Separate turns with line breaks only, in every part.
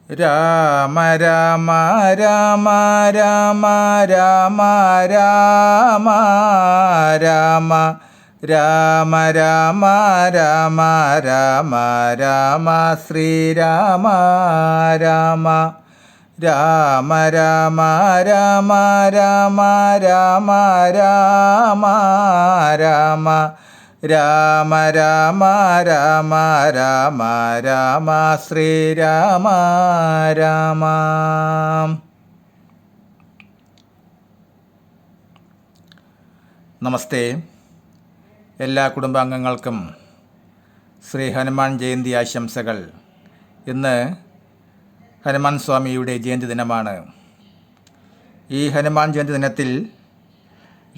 രാമ രാമ രാമ രാമ രാമ രാമ രാമ രാമ രാമ രാമ രാമ രാമ ശ്രീരാമ രാമ രാമ രാമ രാമ രാമ രാമ രാമ രാമ രാമ രാമ രാമ രാമ രാമ ശ്രീരാമ രാമ. നമസ്തേ. എല്ലാ കുടുംബാംഗങ്ങൾക്കും ശ്രീ ഹനുമാൻ ജയന്തി ആശംസകൾ. ഇന്ന് ഹനുമാൻ സ്വാമിയുടെ ജയന്തി ദിനമാണ്. ഈ ഹനുമാൻ ജയന്തി ദിനത്തിൽ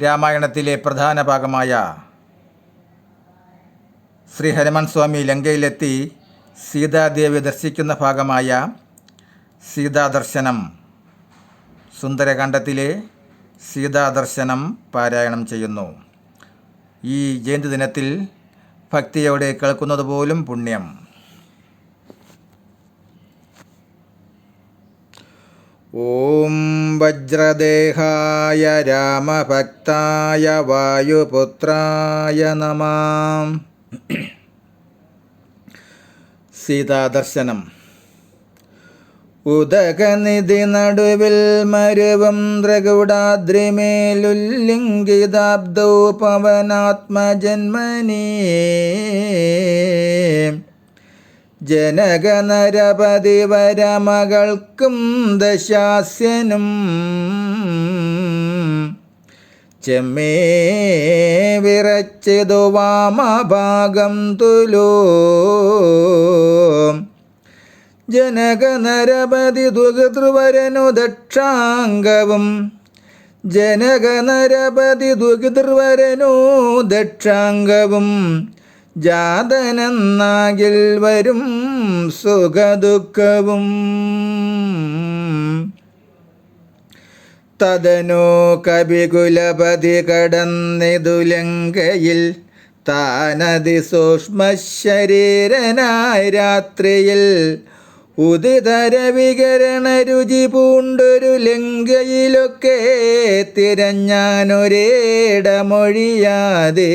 രാമായണത്തിലെ പ്രധാന ഭാഗമായ ശ്രീ ഹനുമാൻ സ്വാമി ലങ്കയിലെത്തി സീതാദേവി ദർശിക്കുന്ന ഭാഗമായ സീതാദർശനം, സുന്ദരകാണ്ഡത്തിലെ സീതാദർശനം പാരായണം ചെയ്യുന്നു. ഈ ജയന്തി ദിനത്തിൽ ഭക്തിയോടെ കേൾക്കുന്നത് പോലും പുണ്യം. ഓം വജ്രദേഹായ രാമഭക്തായ വായുപുത്രായ നമഃ. സീതാദർശനം. ഉദകനിധി നടുവിൽ മരുവും ദ്രകുടാദ്രിമേലുല്ലിംഗിതാബ്ദൗ പവനാത്മജന്മനീ ജനകനരപതി വരമകൾക്കും ദശാസ്യനും ചെമ്മേ വിറച്ചിതു വാമഭാഗം തുലോ ജനകനരപതി ദുഗതൃവരനു ദക്ഷാംഗവും ജനകനരപതി ദുഗതൃവരനു ദക്ഷാംഗവും ജാതനെന്നാകിൽ വരും സുഖദുഃഖവും. തദനു കവികുലപതി കടന്നിതുലങ്കയിൽ താനതി സൂക്ഷ്മശരീരനായി രാത്രിയിൽ ഉദിതരവികരണ രുചി പൂണ്ടൊരു ലങ്കയിലൊക്കെ തിരഞ്ഞാനൊരേടമൊഴിയാതെ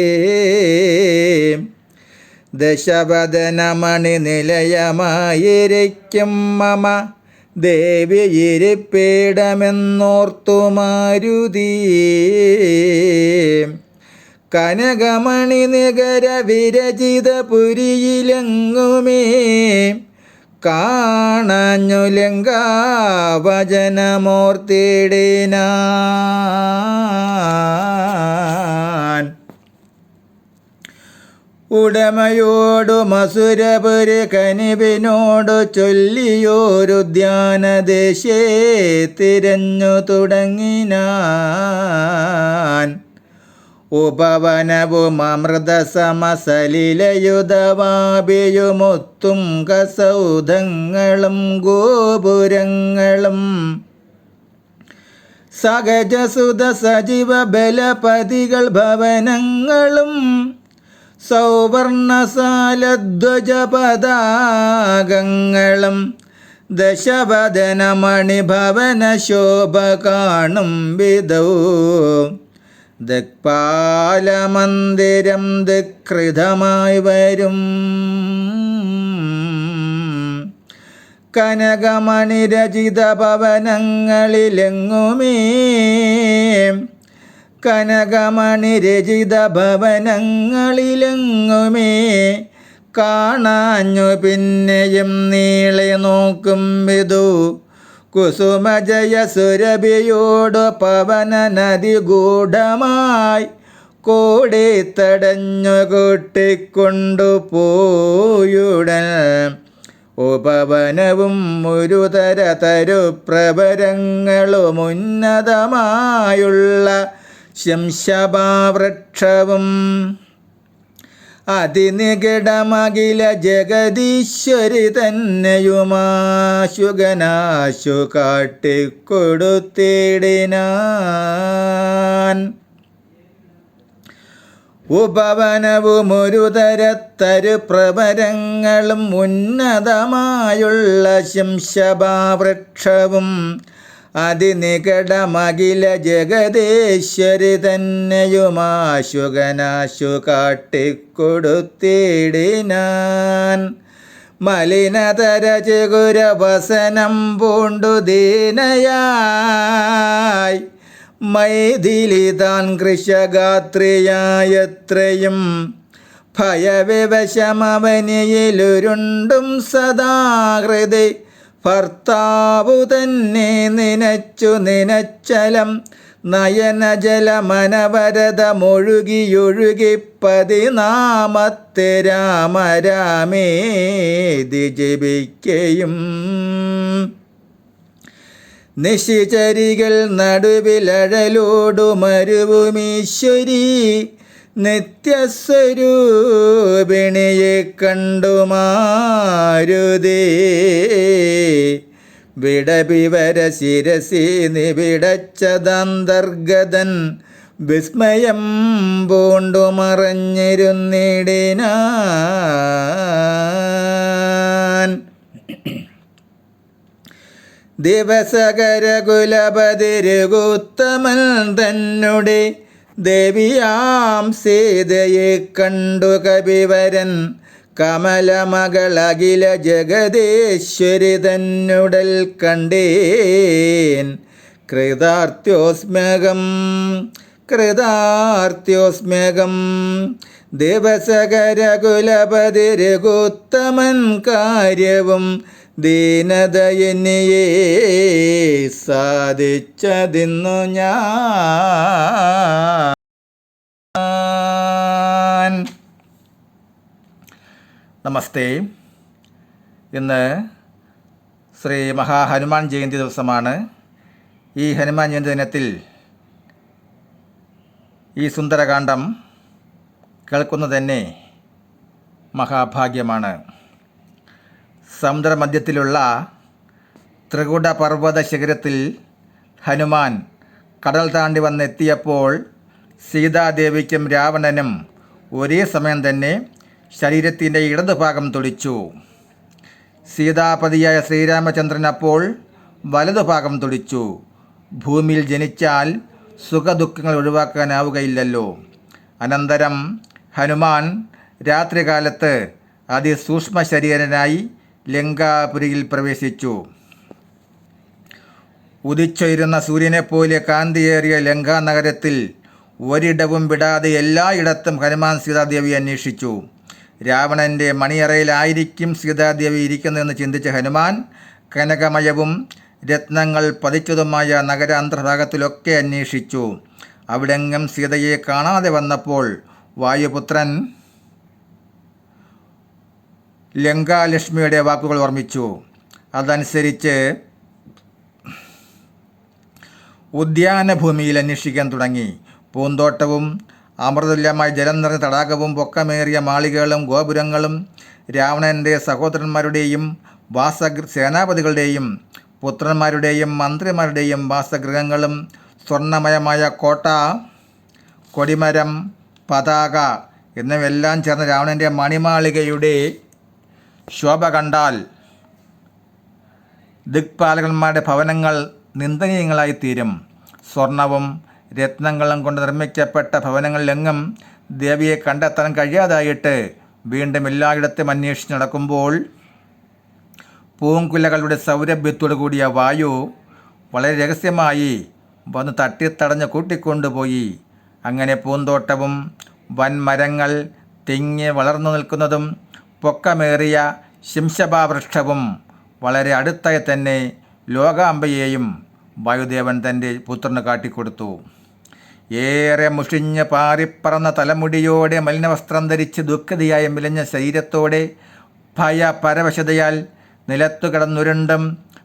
ദശവദനമണി നിലയമായിരിക്കും മമ ദേവിയിരിപ്പീഠമെന്നോർത്തു മാരുതി. കനകമണി നികര വിരചിത പുരിയിലെങ്ങുമേ കാണാഞ്ഞു ലങ്കാവചനമോർത്തിടിനാൻ. ഉടമയോടു മസുരപുരി കനിവിനോടു ചൊല്ലിയോരുദ്യാനദേശേ തിരഞ്ഞു തുടങ്ങിനാൻ. ഉപവനവും അമൃതസമസലിലയുധവാഭിയുമുത്തുംഗസൗധങ്ങളും ഗോപുരങ്ങളും സഹജസുത സജീവ ബലപതികൾ ഭവനങ്ങളും സൗവർണസാലധ്വജപതാകങ്ങളും ദശവദനമണിഭവന ശോഭ കാണും വിധൗ ദിക്പാലമന്ദിരം ദിക്കൃതമായി വരും. കനകമണിരചിത ഭവനങ്ങളിലെങ്ങുമേ കനകമണിരചിത ഭവനങ്ങളിലെങ്ങുമേ കാണാഞ്ഞു പിന്നെയും നീളെ നോക്കും വിധു കുസുമജയ സുരഭിയോടു പവന നദി ഗൂഢമായി കോടി തടഞ്ഞു കൂട്ടിക്കൊണ്ടുപോയുടൻ ഉപവനവും ഒരു തരുപ്രഭരങ്ങളും ഉന്നതമായുള്ള ശംശഭാവൃക്ഷവും അതിനികിടമകില ജഗദീശ്വരി തന്നെയുമാശുഗനാശു കാട്ടിക്കൊടുത്തിടിനാൻ. ഉപവനവുമൊരു തരത്തരു പ്രവരങ്ങളും ഉന്നതമായുള്ള ശംശഭാവൃക്ഷവും അതിനികടമഖില ജഗദേശ്വരി തന്നെയുമാശുകനാശു കാട്ടിക്കൊടുത്തിടിനാൻ. മലിനതര ചെകുരവസനം പൂണ്ടു ദീനയായി മൈഥിലിതാൻ കൃശഗാത്രിയായത്രയും ഭയവിവശമവനിയിലുരുണ്ടും സദാഹൃതി ഭർത്താവു തന്നെ നിനച്ചു നിനച്ചലം നയനജലമനവരതമൊഴുകിയൊഴുകി പതിനാമത്തെ രാമ രാമേതി ജപിക്കയും. നിശിചരികൾ നടുവിലഴലോടുമരുവുമീശ്വരി നിത്യസ്വരൂപിണിയെ കണ്ടുമാരുതേ. വിടവിവര ശിരസി നിവിടച്ചതന്തർഗതൻ വിസ്മയം പൂണ്ടു മറഞ്ഞിരുന്നിടിനാൻ. ദിവസകരകുലപതിരുകുത്തമൻ തന്നെ ദേവിയാം സീതയെ കണ്ടു കപിവരൻ കമലമകളകില ജഗദേശ്വരി തന്നുടൽ കണ്ടേൻ. കൃതാർത്ഥ്യോസ്മ്യകം കൃതാർത്ഥ്യോസ്മ്യകം ദിവസകരകുലപതിരുകുത്തമൻ കാര്യവും ദീനദയനിയേ സാധിച്ചതിന്നു ഞാൻ. നമസ്തേ. ഇന്ന് ശ്രീ മഹാഹനുമാൻ ജയന്തി ദിവസമാണ്. ഈ ഹനുമാൻ ജയന്തി ദിനത്തിൽ ഈ സുന്ദരകാന്ഡം കേൾക്കുന്നത് തന്നെ മഹാഭാഗ്യമാണ്. സമുദ്രമധ്യത്തിലുള്ള ത്രികുട പർവ്വത ശിഖരത്തിൽ ഹനുമാൻ കടൽ താണ്ടി വന്നെത്തിയപ്പോൾ സീതാദേവിക്കും രാവണനും ഒരേ സമയം തന്നെ ശരീരത്തിൻ്റെ ഇടതുഭാഗം തുടിച്ചു. സീതാപതിയായ ശ്രീരാമചന്ദ്രൻ അപ്പോൾ വലതുഭാഗം തുടിച്ചു. ഭൂമിയിൽ ജനിച്ചാൽ സുഖദുഃഖങ്ങൾ ഒഴിവാക്കാനാവുകയില്ലല്ലോ. അനന്തരം ഹനുമാൻ രാത്രികാലത്ത് അതിസൂക്ഷ്മ ശരീരനായി ലങ്കാപുരിയിൽ പ്രവേശിച്ചു. ഉദിച്ചുയരുന്ന സൂര്യനെപ്പോലെ കാന്തിയേറിയ ലങ്കാനഗരത്തിൽ ഒരിടവും വിടാതെ എല്ലായിടത്തും ഹനുമാൻ സീതാദേവി അന്വേഷിച്ചു. രാവണൻ്റെ മണിയറയിലായിരിക്കും സീതാദേവി ഇരിക്കുന്നതെന്ന് ചിന്തിച്ച ഹനുമാൻ കനകമയവും രത്നങ്ങൾ പതിച്ചതുമായ നഗര അന്തർഭാഗത്തിലൊക്കെ അന്വേഷിച്ചു. അവിടെങ്ങും സീതയെ കാണാതെ വന്നപ്പോൾ വായുപുത്രൻ ലങ്കാലക്ഷ്മിയുടെ വാക്കുകൾ ഓർമ്മിച്ചു. അതനുസരിച്ച് ഉദ്യാനഭൂമിയിൽ അന്വേഷിക്കാൻ തുടങ്ങി. പൂന്തോട്ടവും അമൃതുല്യമായ ജലം നിറഞ്ഞ തടാകവും പൊക്കമേറിയ മാളികകളും ഗോപുരങ്ങളും രാവണൻ്റെ സഹോദരന്മാരുടെയും സേനാപതികളുടെയും പുത്രന്മാരുടെയും മന്ത്രിമാരുടെയും വാസഗൃഹങ്ങളും സ്വർണ്ണമയമായ കോട്ട, കൊടിമരം, പതാക എന്നിവയെല്ലാം ചേർന്ന രാവണൻ്റെ മണിമാളികയുടെ ശോഭ കണ്ടാൽ ദിക്പാലകന്മാരുടെ ഭവനങ്ങൾ നിന്ദനീയങ്ങളായിത്തീരും. സ്വർണവും രത്നങ്ങളും കൊണ്ട് നിർമ്മിക്കപ്പെട്ട ഭവനങ്ങളിലെങ്ങും ദേവിയെ കണ്ടെത്താൻ കഴിയാതായിട്ട് വീണ്ടും എല്ലായിടത്തും അന്വേഷിച്ച് നടക്കുമ്പോൾ പൂങ്കുലകളുടെ സൗരഭ്യത്തോടു കൂടിയ വായു വളരെ രഹസ്യമായി വന്ന് തട്ടിത്തടഞ്ഞ് കൂട്ടിക്കൊണ്ടുപോയി. അങ്ങനെ പൂന്തോട്ടവും വൻമരങ്ങൾ തിങ്ങി വളർന്നു നിൽക്കുന്നതും പൊക്കമേറിയ ശംശഭാവൃക്ഷവും വളരെ അടുത്തായി തന്നെ ലോകാംബയെയും വായുദേവൻ തൻ്റെ പുത്രന് കാട്ടിക്കൊടുത്തു. ഏറെ മുഷിഞ്ഞ് പാറിപ്പറന്ന തലമുടിയോടെ മലിനവസ്ത്രം ധരിച്ച് ദുഃഖിതയായ മിലഞ്ഞ ശരീരത്തോടെ ഭയപരവശതയാൽ നിലത്തു കിടന്നുരുണ്ടും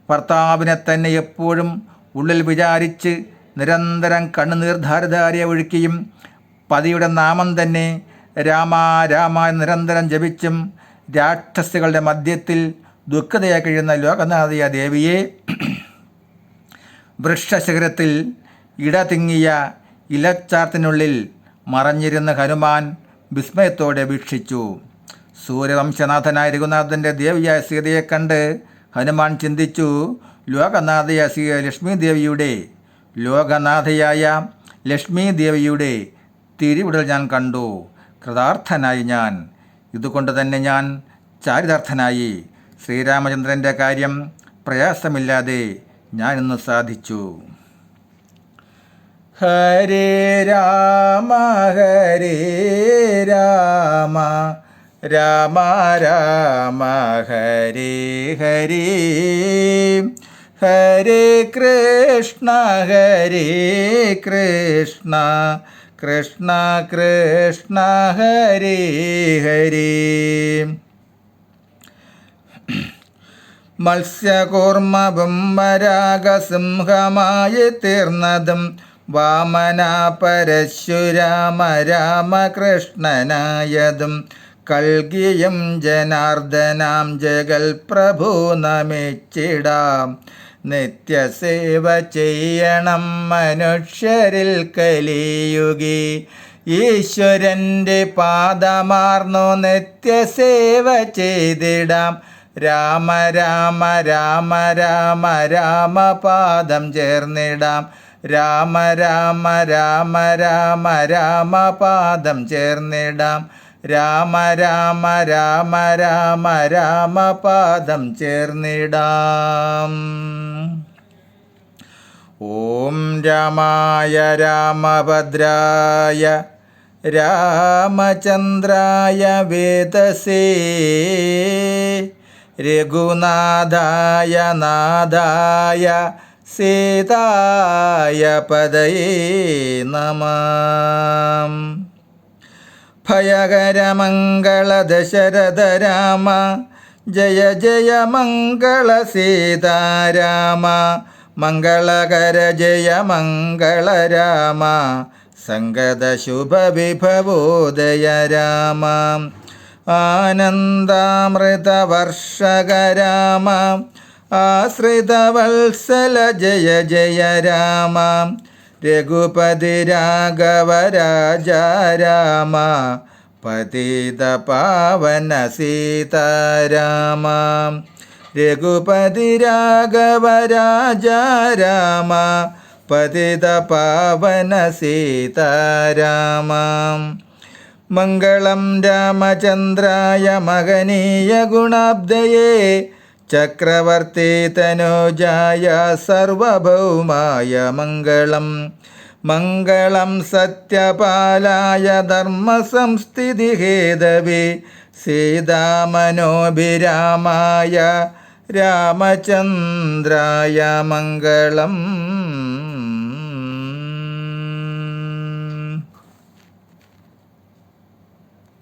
ഭർത്താവിനെ തന്നെ എപ്പോഴും ഉള്ളിൽ വിചാരിച്ച് നിരന്തരം കണ്ണുനീർധാരധാരയെ ഒഴുക്കിയും പതിയുടെ നാമം തന്നെ രാമ രാമ നിരന്തരം ജപിച്ചും രാക്ഷസികളുടെ മധ്യത്തിൽ ദുഃഖതയായി കഴിയുന്ന ലോകനാഥിയ ദേവിയെ വൃക്ഷശിഖരത്തിൽ ഇടതിങ്ങിയ ഇലച്ചാർത്തിനുള്ളിൽ മറഞ്ഞിരുന്ന ഹനുമാൻ വിസ്മയത്തോടെ വീക്ഷിച്ചു. സൂര്യവംശനാഥനായ രഘുനാഥൻ്റെ ദേവിയായ സീതയെ കണ്ട് ഹനുമാൻ ചിന്തിച്ചു, ലോകനാഥയായ ലക്ഷ്മി ദേവിയുടെ തിരുവിടൽ ഞാൻ കണ്ടു. കൃതാർത്ഥനായി ഞാൻ. ഇതുകൊണ്ട് തന്നെ ഞാൻ ചാരിതാർത്ഥനായി. ശ്രീരാമചന്ദ്രൻ്റെ കാര്യം പ്രയാസമില്ലാതെ ഞാൻ ഇന്ന് സാധിച്ചു. ഹരേ രാമ ഹരേ രാമ രാമ രാമ ഹരേ ഹരേ, ഹരേ കൃഷ്ണ കൃഷ്ണ കൃഷ്ണ ഹരേ ഹരേ. മത്സ്യകൂർമ്മബുംബരാഗസിംഹമായി തീർന്നതും വാമന പരശുരാമ രാമകൃഷ്ണനായതും കൽകിയും ജനാർദ്ദനാം ജഗൽ പ്രഭു നമിച്ചിടാം. നിത്യസേവ ചെയ്യണം മനുഷ്യരിൽ കലിയുഗി, ഈശ്വരൻ്റെ പാദമാർന്നു നിത്യസേവ ചെയ്തിടാം. രാമ രാമ രാമ രാമ രാമ പാദം ചേർന്നിടാം. രാമ രാമ രാമ രാമ രാമ പാദം ചേർന്നിടാം. രാമ രാമ രാമ രാമ രാമ പാദം ചേർന്നിടാം. ഓം രാമായ രാമഭദ്രായ രാമചന്ദ്രായ വേദസേ, രഘുനാഥായ നാഥായ സീതായ പദയേ നമഃ. ഭയകരമംഗള ദശരഥ രാമ, ജയ ജയ മംഗള സീതാരാമ. മംഗളകര ജയ മംഗള രാമ, സംഗത ശുഭ വിഭവോദയ രാമ. ആനന്ദാമൃത വർഷക രാമ, ആശ്രിതവത്സല ജയ ജയ രാമ. രഘുപതി രാഘവ രാജ രാമ, പതിത പാവന സീതാരാമ. രഘുപതി രാഘവ രാജ രാമ, പതിത പാവന സീതാരാമ. മംഗളം രാമചന്ദ്രായ മഹനീയ ഗുണാബ്ദയേ, ചക്രവർത്തി തനോജായ സർവഭൗമായ മംഗളം. മംഗളം സത്യപാലായ ധർമ്മസംസ്ഥിതി ഹേതവേ, സീതാമനോഭിരാമായ രാമചന്ദ്രായ മംഗളം.